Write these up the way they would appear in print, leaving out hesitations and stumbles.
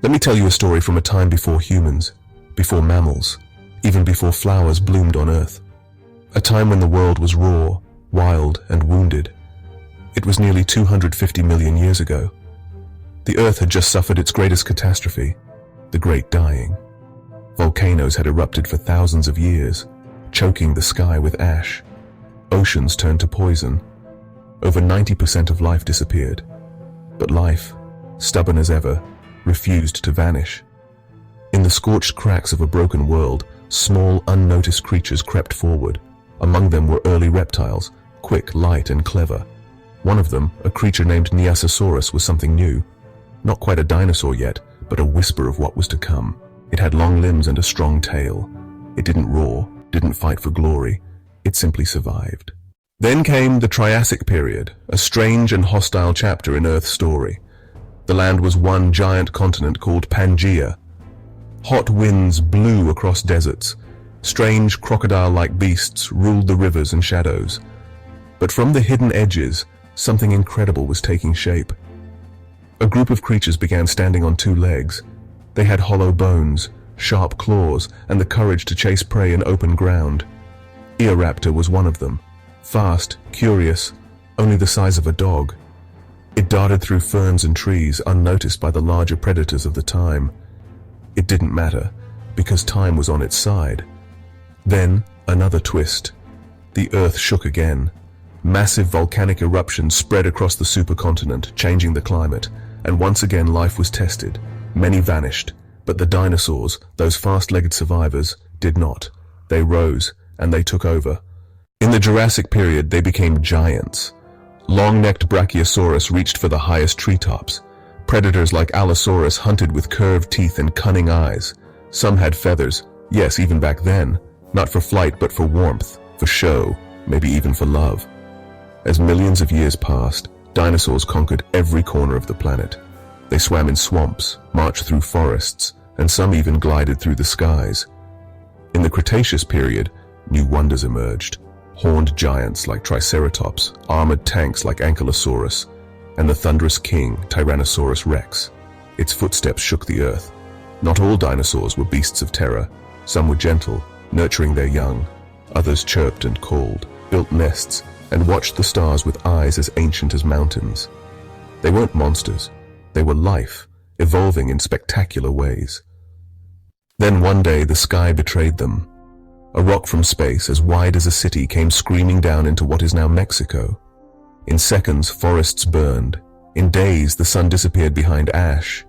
Let me tell you a story from a time before humans, before mammals, even before flowers bloomed on Earth. A time when the world was raw, wild, and wounded. It was nearly 250 million years ago. The Earth had just suffered its greatest catastrophe, the Great Dying. Volcanoes had erupted for thousands of years, choking the sky with ash. Oceans turned to poison. Over 90% of life disappeared. But life, stubborn as ever, refused to vanish. In the scorched cracks of a broken world, small, unnoticed creatures crept forward. Among them were early reptiles, quick, light, and clever. One of them, a creature named Neiasaurus, was something new. Not quite a dinosaur yet, but a whisper of what was to come. It had long limbs and a strong tail. It didn't roar, didn't fight for glory. It simply survived. Then came the Triassic period, a strange and hostile chapter in Earth's story. The land was one giant continent called Pangaea. Hot winds blew across deserts. Strange crocodile-like beasts ruled the rivers and shadows. But from the hidden edges, something incredible was taking shape. A group of creatures began standing on two legs. They had hollow bones, sharp claws, and the courage to chase prey in open ground. Eoraptor was one of them. Fast, curious, only the size of a dog. It darted through ferns and trees, unnoticed by the larger predators of the time. It didn't matter, because time was on its side. Then, another twist. The Earth shook again. Massive volcanic eruptions spread across the supercontinent, changing the climate, and once again life was tested. Many vanished, but the dinosaurs, those fast-legged survivors, did not. They rose, and they took over. In the Jurassic period, they became giants. Long-necked Brachiosaurus reached for the highest treetops. Predators like Allosaurus hunted with curved teeth and cunning eyes. Some had feathers, yes, even back then, not for flight but for warmth, for show, maybe even for love. As millions of years passed, dinosaurs conquered every corner of the planet. They swam in swamps, marched through forests, and some even glided through the skies. In the Cretaceous period, new wonders emerged. Horned giants like Triceratops, armored tanks like Ankylosaurus, and the thunderous king, Tyrannosaurus rex. Its footsteps shook the earth. Not all dinosaurs were beasts of terror. Some were gentle, nurturing their young. Others chirped and called, built nests, and watched the stars with eyes as ancient as mountains. They weren't monsters. They were life, evolving in spectacular ways. Then one day the sky betrayed them. A rock from space as wide as a city came screaming down into what is now Mexico. In seconds, forests burned. In days, the sun disappeared behind ash.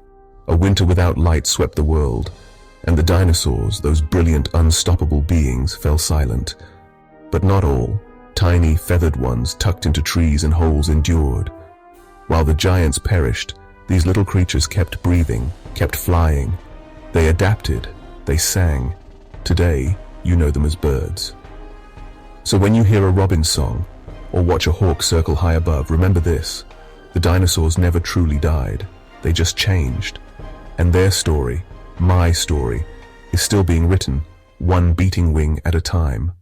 A winter without light swept the world, and the dinosaurs, those brilliant, unstoppable beings, fell silent. But not all. Tiny, feathered ones tucked into trees and holes endured. While the giants perished, these little creatures kept breathing, kept flying. They adapted, they sang. Today, you know them as birds. So when you hear a robin's song, or watch a hawk circle high above, remember this: the dinosaurs never truly died, they just changed. And their story, my story, is still being written, one beating wing at a time.